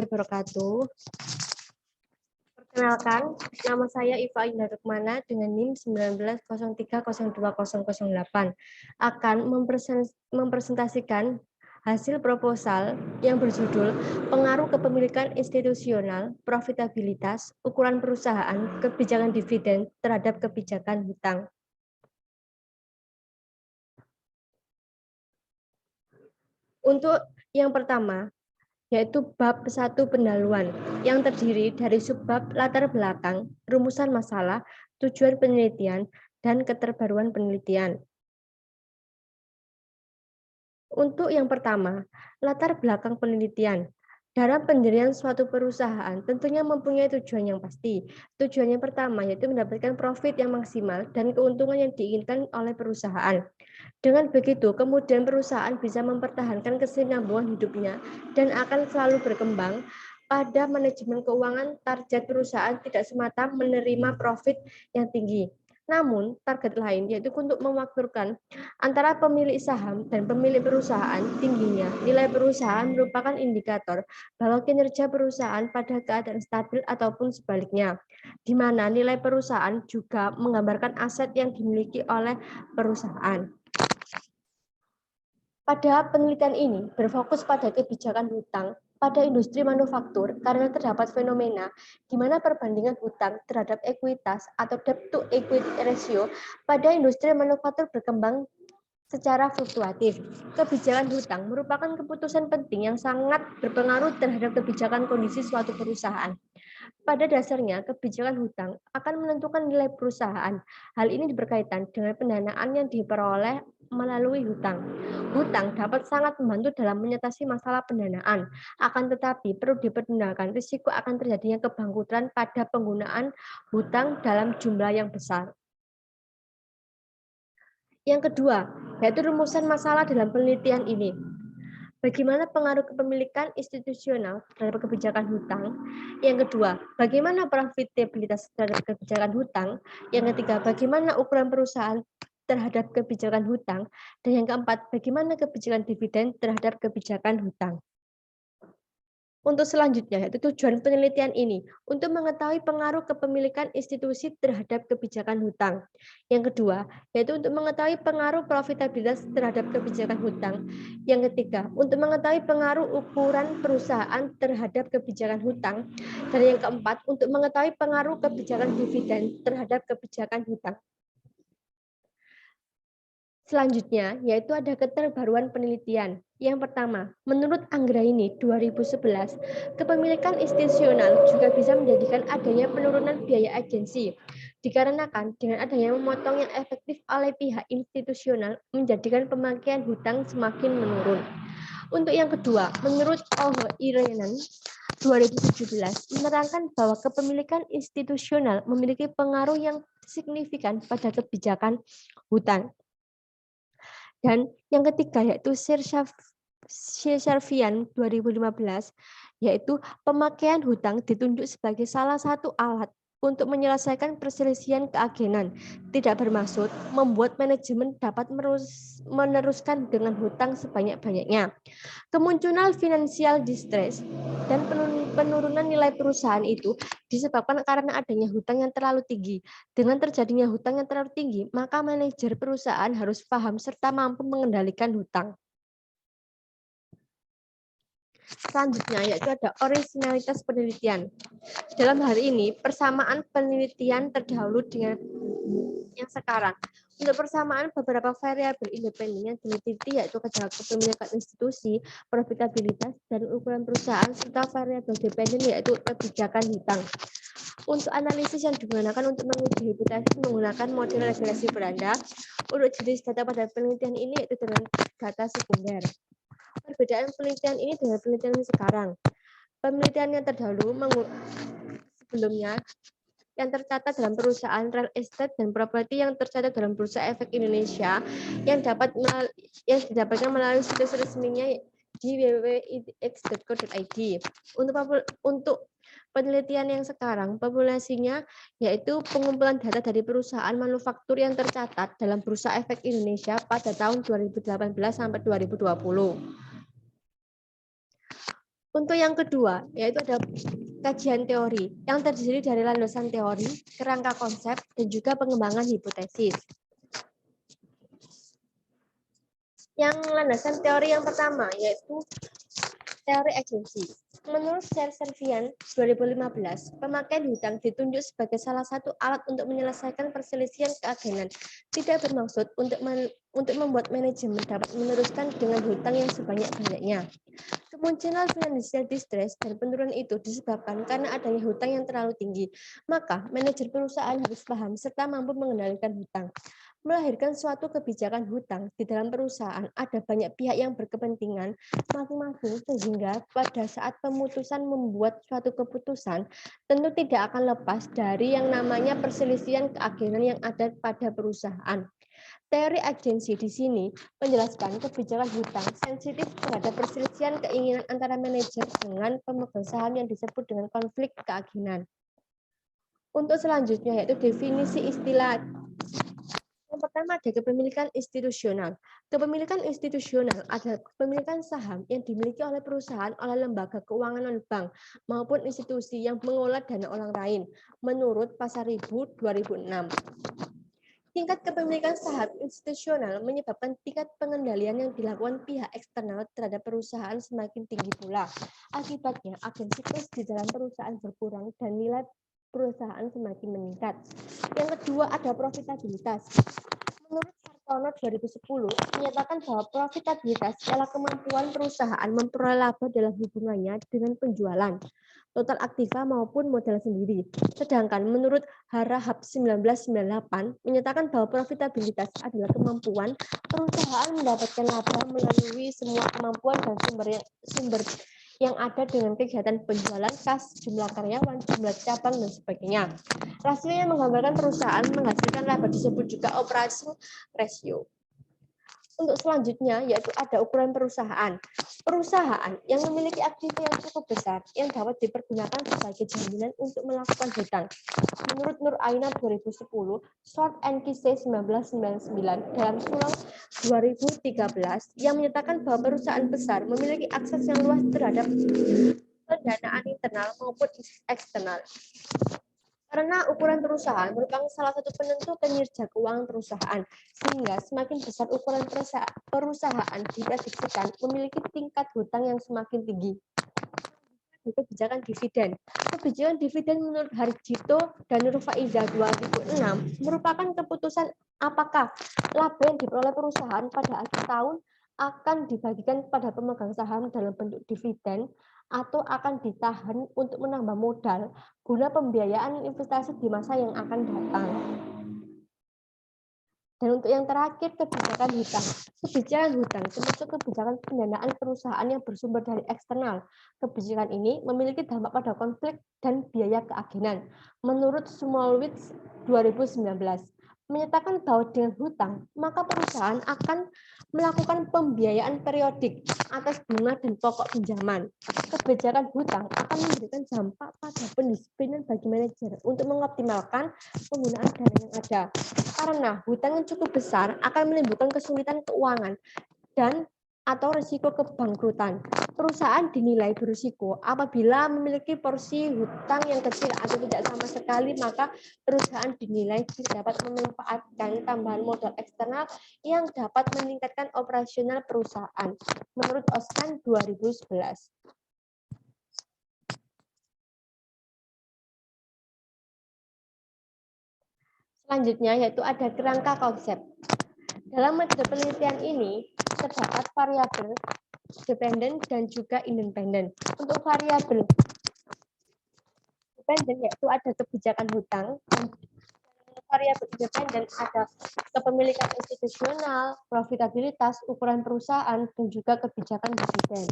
wabarakatuh. Perkenalkan, nama saya Iva Indah Rukmana dengan NIM 1903020008 akan mempresentasikan hasil proposal yang berjudul Pengaruh Kepemilikan Institusional, Profitabilitas, Ukuran Perusahaan, Kebijakan Dividen terhadap Kebijakan Hutang. Untuk yang pertama, yaitu bab 1 pendahuluan yang terdiri dari subbab latar belakang, rumusan masalah, tujuan penelitian, dan keterbaruan penelitian. Untuk yang pertama, latar belakang penelitian. Dalam pendirian suatu perusahaan tentunya mempunyai tujuan yang pasti. Tujuan yang pertama yaitu mendapatkan profit yang maksimal dan keuntungan yang diinginkan oleh perusahaan. Dengan begitu, kemudian perusahaan bisa mempertahankan kesinambungan hidupnya dan akan selalu berkembang. Pada manajemen keuangan, target perusahaan tidak semata menerima profit yang tinggi. Namun, target lain yaitu untuk memakmurkan antara pemilik saham dan pemilik perusahaan tingginya. Nilai perusahaan merupakan indikator bahwa kinerja perusahaan pada keadaan stabil ataupun sebaliknya, di mana nilai perusahaan juga menggambarkan aset yang dimiliki oleh perusahaan. Pada penelitian ini berfokus pada kebijakan hutang pada industri manufaktur karena terdapat fenomena di mana perbandingan hutang terhadap ekuitas atau debt to equity ratio pada industri manufaktur berkembang secara fluktuatif. Kebijakan hutang merupakan keputusan penting yang sangat berpengaruh terhadap kebijakan kondisi suatu perusahaan. Pada dasarnya, kebijakan hutang akan menentukan nilai perusahaan. Hal ini berkaitan dengan pendanaan yang diperoleh melalui hutang. Hutang dapat sangat membantu dalam mengatasi masalah pendanaan. Akan tetapi, perlu dipertimbangkan risiko akan terjadinya kebangkrutan pada penggunaan hutang dalam jumlah yang besar. Yang kedua, yaitu rumusan masalah dalam penelitian ini. Bagaimana pengaruh kepemilikan institusional terhadap kebijakan hutang? Yang kedua, bagaimana profitabilitas terhadap kebijakan hutang? Yang ketiga, bagaimana ukuran perusahaan terhadap kebijakan hutang? Dan yang keempat, bagaimana kebijakan dividen terhadap kebijakan hutang? Untuk selanjutnya, yaitu tujuan penelitian ini untuk mengetahui pengaruh kepemilikan institusi terhadap kebijakan hutang. Yang kedua, yaitu untuk mengetahui pengaruh profitabilitas terhadap kebijakan hutang. Yang ketiga, untuk mengetahui pengaruh ukuran perusahaan terhadap kebijakan hutang. Dan yang keempat, untuk mengetahui pengaruh kebijakan dividen terhadap kebijakan hutang. Selanjutnya, yaitu ada keterbaruan penelitian. Yang pertama, menurut Anggraini 2011, kepemilikan institusional juga bisa menjadikan adanya penurunan biaya agensi. Dikarenakan dengan adanya memotong yang efektif oleh pihak institusional menjadikan pemakaian hutang semakin menurun. Untuk yang kedua, menurut Oho Irenan 2017 menerangkan bahwa kepemilikan institusional memiliki pengaruh yang signifikan pada kebijakan hutang. Dan yang ketiga yaitu Shervian 2015, yaitu pemakaian hutang ditunjuk sebagai salah satu alat untuk menyelesaikan perselisihan keagenan. Tidak bermaksud membuat manajemen dapat meneruskan dengan hutang sebanyak-banyaknya. Kemunculan financial distress dan penurunan nilai perusahaan itu disebabkan karena adanya hutang yang terlalu tinggi. Dengan terjadinya hutang yang terlalu tinggi, maka manajer perusahaan harus paham serta mampu mengendalikan hutang. Selanjutnya yaitu ada originalitas penelitian. Dalam hal ini, persamaan penelitian terdahulu dengan yang sekarang. Untuk persamaan beberapa variabel independen yang diteliti yaitu kepemilikan institusi, profitabilitas, dan ukuran perusahaan, serta variabel dependen yaitu kebijakan hutang. Untuk analisis yang digunakan untuk menguji hipotesis menggunakan model regresi beranda, untuk jenis data pada penelitian ini yaitu dengan data sekunder. Perbedaan penelitian ini dengan penelitian sekarang. Penelitian yang terdahulu sebelumnya yang tercatat dalam perusahaan real estate dan properti yang tercatat dalam Bursa Efek Indonesia yang didapatkan melalui situs resminya di www.idx.co.id. Untuk penelitian yang sekarang, populasinya yaitu pengumpulan data dari perusahaan manufaktur yang tercatat dalam Bursa Efek Indonesia pada tahun 2018 sampai 2020. Untuk yang kedua, yaitu ada kajian teori yang terdiri dari landasan teori, kerangka konsep, dan juga pengembangan hipotesis. Yang landasan teori yang pertama, yaitu teori agensi. Menurut Servian 2015, pemakaian hutang ditunjuk sebagai salah satu alat untuk menyelesaikan perselisihan keagenan. Tidak bermaksud untuk membuat manajemen dapat meneruskan dengan hutang yang sebanyak-banyaknya. Kemunculan financial distress dan penurunan itu disebabkan karena adanya hutang yang terlalu tinggi. Maka, manajer perusahaan harus paham serta mampu mengendalikan hutang. Melahirkan suatu kebijakan hutang di dalam perusahaan, ada banyak pihak yang berkepentingan masing-masing sehingga pada saat pemutusan membuat suatu keputusan, tentu tidak akan lepas dari yang namanya perselisihan keagenan yang ada pada perusahaan. Teori agensi di sini menjelaskan kebijakan hutang sensitif terhadap perselisihan keinginan antara manajer dengan pemegang saham yang disebut dengan konflik keagenan. Untuk selanjutnya yaitu definisi istilah. Yang pertama ada kepemilikan institusional. Kepemilikan institusional adalah kepemilikan saham yang dimiliki oleh perusahaan, oleh lembaga keuangan non-bank, maupun institusi yang mengelola dana orang lain, menurut Pasaribu 2006. Tingkat kepemilikan saham institusional menyebabkan tingkat pengendalian yang dilakukan pihak eksternal terhadap perusahaan semakin tinggi pula. Akibatnya, agensivitas di dalam perusahaan berkurang dan nilai perusahaan semakin meningkat. Yang kedua ada profitabilitas. Menurut Sartono 2010 menyatakan bahwa profitabilitas adalah kemampuan perusahaan memperoleh laba dalam hubungannya dengan penjualan, total aktiva maupun modal sendiri. Sedangkan menurut Harahap 1998 menyatakan bahwa profitabilitas adalah kemampuan perusahaan mendapatkan laba melalui semua kemampuan dan sumber yang ada dengan kegiatan penjualan, kas, jumlah karyawan, jumlah cabang, dan sebagainya. Rasio yang menggambarkan perusahaan menghasilkan laba disebut juga operating ratio. Untuk selanjutnya yaitu ada ukuran perusahaan. Perusahaan yang memiliki aktiva yang cukup besar yang dapat dipergunakan sebagai jaminan untuk melakukan hutang. Menurut Nur Aina 2010, Short and Kise 1999 dalam Sulang 2013 yang menyatakan bahwa perusahaan besar memiliki akses yang luas terhadap pendanaan internal maupun eksternal. Karena ukuran perusahaan merupakan salah satu penentu kinerja keuangan perusahaan, sehingga semakin besar ukuran perusahaan diprediksikan memiliki tingkat hutang yang semakin tinggi. Kebijakan dividen. Kebijakan dividen menurut Harjito dan Nurfaiza 2006 merupakan keputusan apakah laba yang diperoleh perusahaan pada akhir tahun akan dibagikan kepada pemegang saham dalam bentuk dividen atau akan ditahan untuk menambah modal guna pembiayaan investasi di masa yang akan datang. Dan untuk yang terakhir, kebijakan hutang. Kebijakan hutang termasuk kebijakan pendanaan perusahaan yang bersumber dari eksternal. Kebijakan ini memiliki dampak pada konflik dan biaya keagenan. Menurut Smolwitz 2019, menyatakan bahwa dengan hutang, maka perusahaan akan melakukan pembiayaan periodik atas bunga dan pokok pinjaman. Kebijakan hutang akan memberikan dampak pada pendisiplinan bagi manajer untuk mengoptimalkan penggunaan dana yang ada. Karena hutang yang cukup besar akan menimbulkan kesulitan keuangan dan atau risiko kebangkrutan. Perusahaan dinilai berisiko apabila memiliki porsi hutang yang kecil atau tidak sama sekali, maka perusahaan dinilai tidak dapat memanfaatkan tambahan modal eksternal yang dapat meningkatkan operasional perusahaan. Menurut Oskan 2011. Selanjutnya yaitu ada kerangka konsep. Dalam metode penelitian ini terdapat variabel dependen dan juga independen. Untuk variabel dependen yaitu ada kebijakan hutang, variabel independen ada kepemilikan institusional, profitabilitas, ukuran perusahaan, dan juga kebijakan dividen.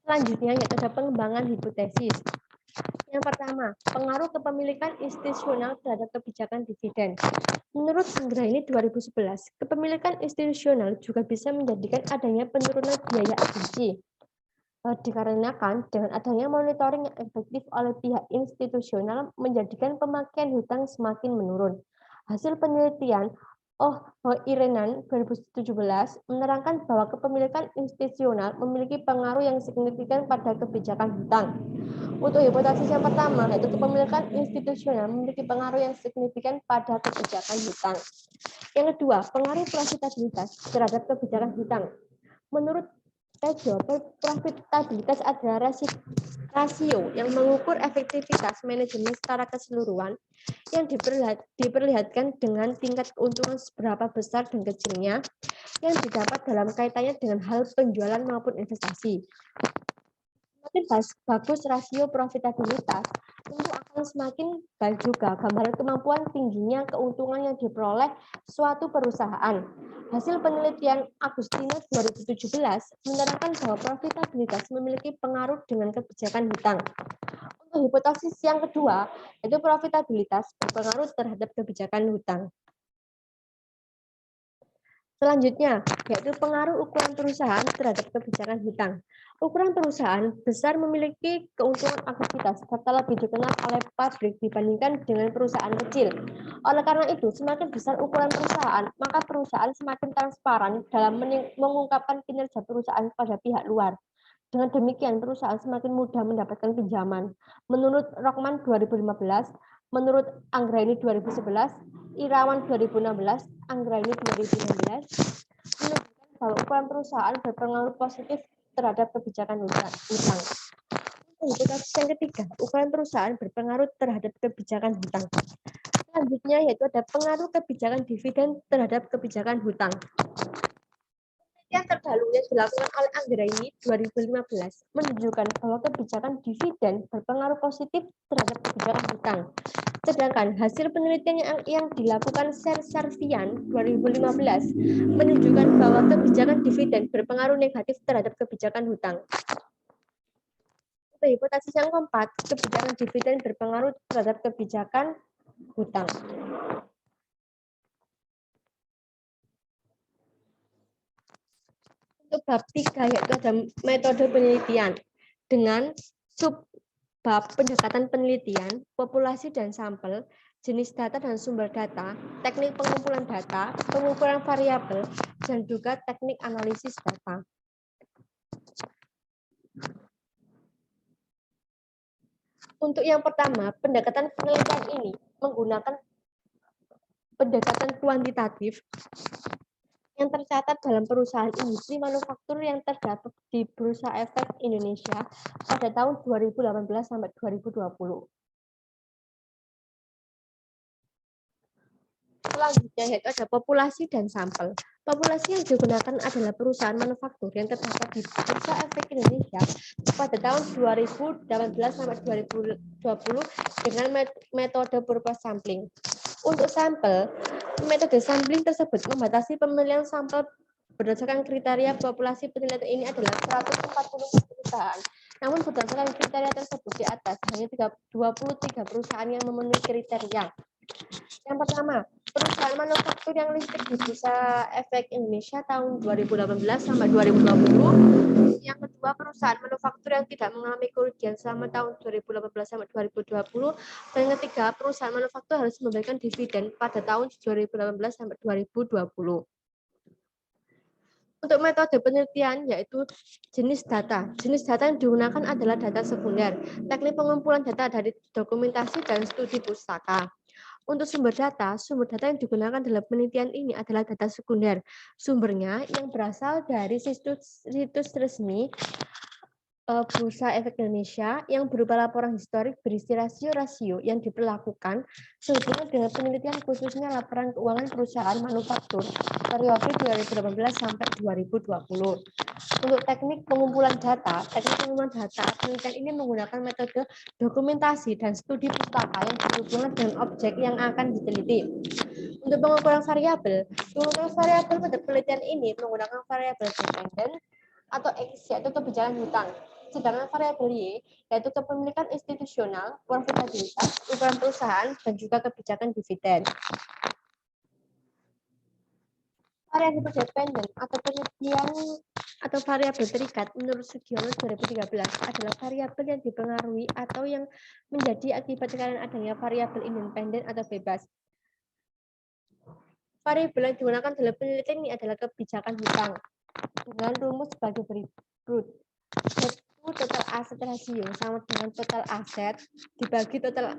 Selanjutnya yaitu ada pengembangan hipotesis. Yang pertama, pengaruh kepemilikan institusional terhadap kebijakan dividen. Menurut Anggraini 2011, kepemilikan institusional juga bisa menjadikan adanya penurunan biaya agensi. Dikarenakan dengan adanya monitoring yang efektif oleh pihak institusional menjadikan pemakaian hutang semakin menurun. Hasil penelitian Irenan 2017 menerangkan bahwa kepemilikan institusional memiliki pengaruh yang signifikan pada kebijakan hutang. Untuk hipotesis yang pertama, yaitu kepemilikan institusional memiliki pengaruh yang signifikan pada kebijakan hutang. Yang kedua, pengaruh profitabilitas terhadap kebijakan hutang. Menurut Tejo, profitabilitas adalah rasio yang mengukur efektivitas manajemen secara keseluruhan yang diperlihatkan dengan tingkat keuntungan seberapa besar dan kecilnya yang didapat dalam kaitannya dengan hal penjualan maupun investasi. Semakin bagus rasio profitabilitas, tentu akan semakin baik juga gambaran kemampuan tingginya keuntungan yang diperoleh suatu perusahaan. Hasil penelitian Agustinus 2017 menerangkan bahwa profitabilitas memiliki pengaruh dengan kebijakan hutang. Untuk hipotesis yang kedua, yaitu profitabilitas berpengaruh terhadap kebijakan hutang. Selanjutnya, yaitu pengaruh ukuran perusahaan terhadap kebijakan hutang. Ukuran perusahaan besar memiliki keuntungan aktivitas serta lebih dikenal oleh pabrik dibandingkan dengan perusahaan kecil. Oleh karena itu, semakin besar ukuran perusahaan, maka perusahaan semakin transparan dalam mengungkapkan kinerja perusahaan pada pihak luar. Dengan demikian, perusahaan semakin mudah mendapatkan pinjaman. Menurut Rockman 2015, menurut Anggraini 2011, Irawan 2016, Anggraini 2016, menunjukkan bahwa ukuran perusahaan berpengaruh positif terhadap kebijakan hutang. Hipotesis yang ketiga, ukuran perusahaan berpengaruh terhadap kebijakan hutang. Selanjutnya yaitu ada pengaruh kebijakan dividen terhadap kebijakan hutang. Yang terdahulu yang dilakukan oleh Anggraini 2015 menunjukkan bahwa kebijakan dividen berpengaruh positif terhadap kebijakan hutang. Sedangkan hasil penelitian yang dilakukan Serservian 2015 menunjukkan bahwa kebijakan dividen berpengaruh negatif terhadap kebijakan hutang. Hipotesis yang keempat, kebijakan dividen berpengaruh terhadap kebijakan hutang. Untuk bab 3 yaitu ada metode penelitian dengan subbab pendekatan penelitian, populasi dan sampel, jenis data dan sumber data, teknik pengumpulan data, pengukuran variabel, dan juga teknik analisis data. Untuk yang pertama, pendekatan penelitian ini menggunakan pendekatan kuantitatif yang tercatat dalam perusahaan industri manufaktur yang terdapat di Bursa Efek Indonesia pada tahun 2018 sampai 2020. Selanjutnya yaitu ada populasi dan sampel. Populasi yang digunakan adalah perusahaan manufaktur yang terdapat di Bursa Efek Indonesia pada tahun 2018 sampai 2020 dengan metode berupa sampling. Untuk sampel, metode sampling tersebut membatasi pemilihan sampel berdasarkan kriteria populasi penelitian ini adalah 140 perusahaan. Namun berdasarkan kriteria tersebut di atas, hanya 23 perusahaan yang memenuhi kriteria. Yang pertama, perusahaan manufaktur yang listed di Bursa Efek Indonesia tahun 2018 sampai 2020. Yang kedua, perusahaan manufaktur yang tidak mengalami kerugian selama tahun 2018 sampai 2020. Dan yang ketiga, perusahaan manufaktur harus memberikan dividen pada tahun 2018 sampai 2020. Untuk metode penelitian yaitu jenis data. Jenis data yang digunakan adalah data sekunder. Teknik pengumpulan data dari dokumentasi dan studi pustaka. Untuk sumber data yang digunakan dalam penelitian ini adalah data sekunder. Sumbernya yang berasal dari situs resmi Bursa Efek Indonesia yang berupa laporan historik berisi rasio-rasio yang diperlakukan sehubungan dengan penelitian khususnya laporan keuangan perusahaan manufaktur periode 2018 sampai 2020. Untuk teknik pengumpulan data penelitian ini menggunakan metode dokumentasi dan studi pustaka yang berhubungan dengan objek yang akan diteliti. Untuk pengukuran variabel pada penelitian ini menggunakan variabel dependen atau X yaitu kebijakan hutang. Sedangkan variabel Y yaitu kepemilikan institusional, profitabilitas, ukuran perusahaan, dan juga kebijakan dividen. Variabel dependen atau penelitian atau variabel terikat menurut Sugiono 2013 adalah variabel yang dipengaruhi atau yang menjadi akibat karena adanya variabel independen atau bebas. Variabel yang digunakan dalam penelitian ini adalah kebijakan hutang dengan rumus sebagai berikut. Yaitu total aset rasio sama dengan total aset dibagi total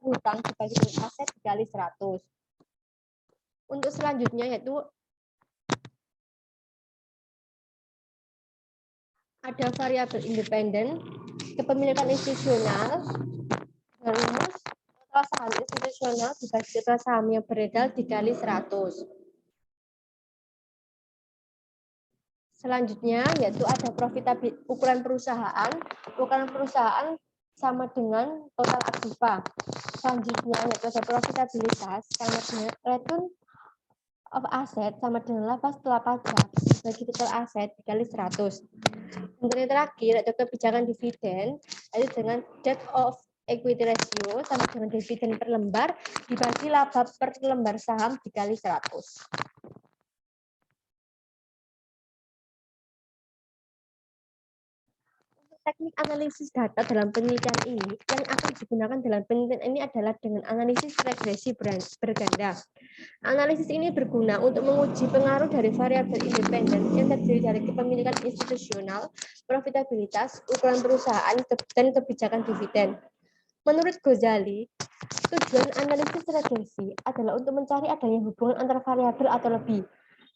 hutang dibagi total aset dikali 100. Untuk selanjutnya yaitu ada variabel independen, kepemilikan institusional, dan rumus total saham institusional dibagi total saham yang beredar dikali 100. Selanjutnya yaitu ada profitabilitas ukuran perusahaan. Ukuran perusahaan sama dengan total aktiva. Selanjutnya yaitu ada profitabilitas sama dengan return of asset sama dengan laba setelah pajak bagi total aset dikali 100. Dan yang terakhir yaitu kebijakan dividen yaitu dengan debt of equity ratio sama dengan dividen per lembar dibagi laba per lembar saham dikali 100. Teknik analisis data dalam penelitian ini yang akan digunakan dalam penelitian ini adalah dengan analisis regresi berganda. Analisis ini berguna untuk menguji pengaruh dari variabel independen yang terdiri dari kepemilikan institusional, profitabilitas, ukuran perusahaan, dan kebijakan dividen. Menurut Ghazali, tujuan analisis regresi adalah untuk mencari adanya hubungan antara variabel atau lebih.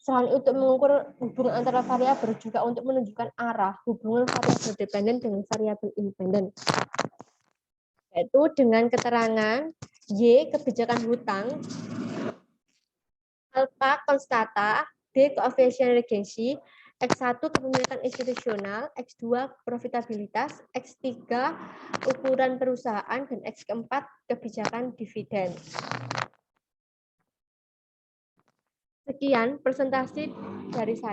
Selain untuk mengukur hubungan antara variabel, juga untuk menunjukkan arah hubungan variabel dependen dengan variabel independen. Yaitu dengan keterangan Y, kebijakan hutang, alpha, konstata, D, koefisien regresi, X1, kepemilikan institusional, X2, profitabilitas, X3, ukuran perusahaan, dan X4, kebijakan dividen. Sekian presentasi dari saya.